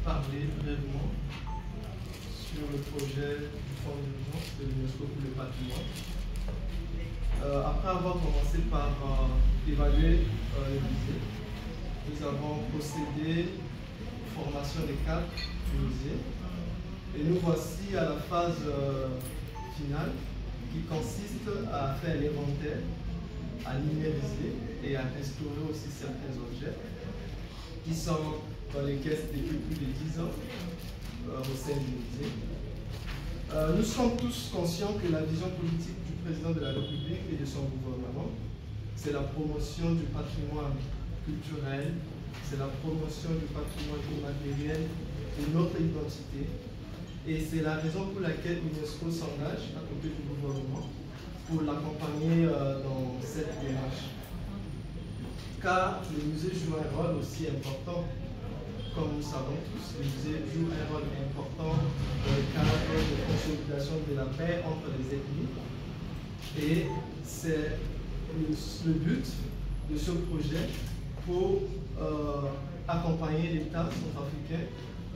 parler brièvement sur le projet du Fonds d'urgence de l'UNESCO pour le patrimoine. Après avoir commencé par évaluer le musée, nous avons procédé aux formations des cadres du musée. Et nous voici à la phase finale qui consiste à faire l'inventaire, à numériser et à instaurer aussi certains objets qui sont dans les caisses depuis plus de 10 ans au sein du musée. Nous sommes tous conscients que la vision politique du président de la République et de son gouvernement, c'est la promotion du patrimoine culturel, c'est la promotion du patrimoine immatériel de notre identité. Et c'est la raison pour laquelle l'UNESCO s'engage à côté du gouvernement pour l'accompagner dans cette démarche. Car le musée joue un rôle aussi important. Comme nous savons tous, le musée joue un rôle important dans le cadre de consolidation de la paix entre les ethnies. Et c'est le but de ce projet pour accompagner l'État centrafricain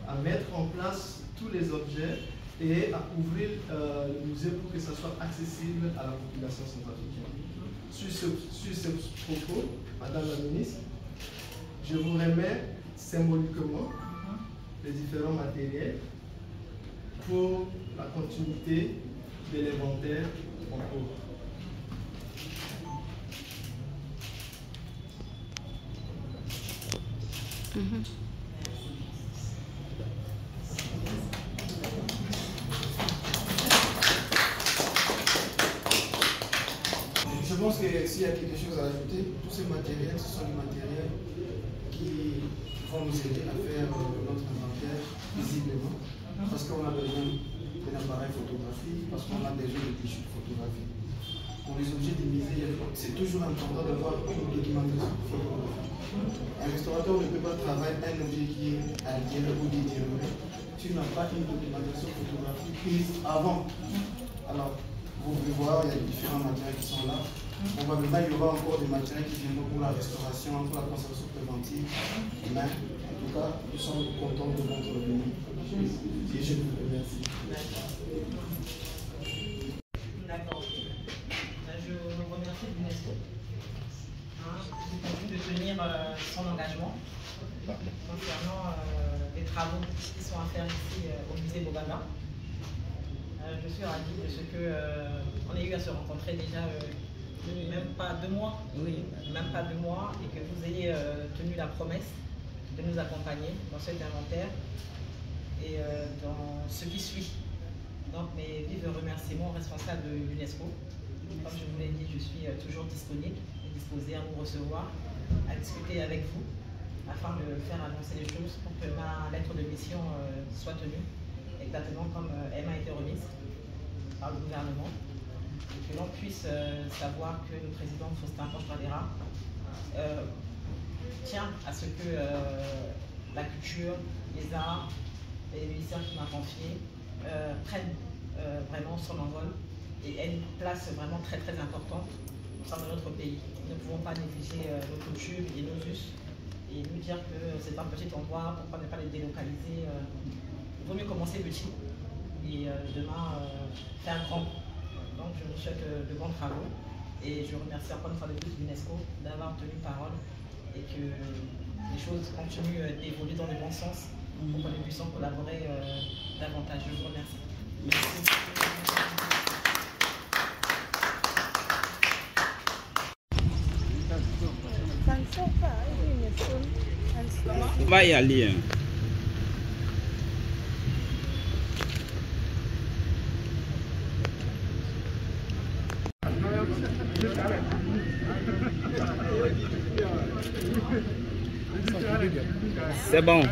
à mettre en place tous les objets et à ouvrir le musée pour que ça soit accessible à la population centrafricaine. Sur ce propos, Madame la Ministre, je vous remets symboliquement les différents matériels pour la continuité de l'inventaire en cours. Je pense que s'il y a quelque chose à ajouter, tous ces matériels, ce sont des matériels qui vont nous aider à faire notre inventaire visiblement, parce qu'on a besoin d'un appareil photographique, parce qu'on a besoin de tissus de photographie. Pour les objets du musée, c'est toujours important d'avoir une documentation photographique. Un restaurateur ne peut pas travailler un objet qui est altéré ou détérioré. Tu n'as pas une documentation photographique prise avant. Alors, vous pouvez voir, il y a différents matériels qui sont là. Probablement, il y aura encore des matériels qui viendront pour la restauration, pour la conservation préventive. Mais, en tout cas, nous sommes contents de votre venue. Et je vous remercie. D'accord. Je vous remercie de l'UNESCO de tenir son engagement concernant les travaux qui sont à faire ici au musée Boganda. Je suis ravie de ce qu'on ait eu à se rencontrer déjà même pas 2 mois, même pas 2 mois, et que vous ayez tenu la promesse de nous accompagner dans cet inventaire et dans ce qui suit. Donc mes vifs remerciements aux responsables de l'UNESCO. Comme je vous l'ai dit, je suis toujours disponible et disposée à vous recevoir, à discuter avec vous, afin de faire avancer les choses pour que ma lettre de mission soit tenue, exactement comme elle m'a été remise par le gouvernement, et que l'on puisse savoir que le président Faustin Touadéra tient à ce que la culture, les arts et les ministères qui m'a confié prennent vraiment son envol et ait une place vraiment très très importante au sein de notre pays. Nous ne pouvons pas négliger nos coutumes et nos us et nous dire que c'est un petit endroit, pourquoi ne pas les délocaliser. Il vaut mieux commencer petit et demain faire grand. Donc je vous souhaite de bons travaux et je remercie encore une fois de plus l'UNESCO d'avoir tenu parole et que les choses continuent d'évoluer dans le bon sens pour que nous puissions collaborer davantage. Je vous remercie. On va y aller. C'est bon.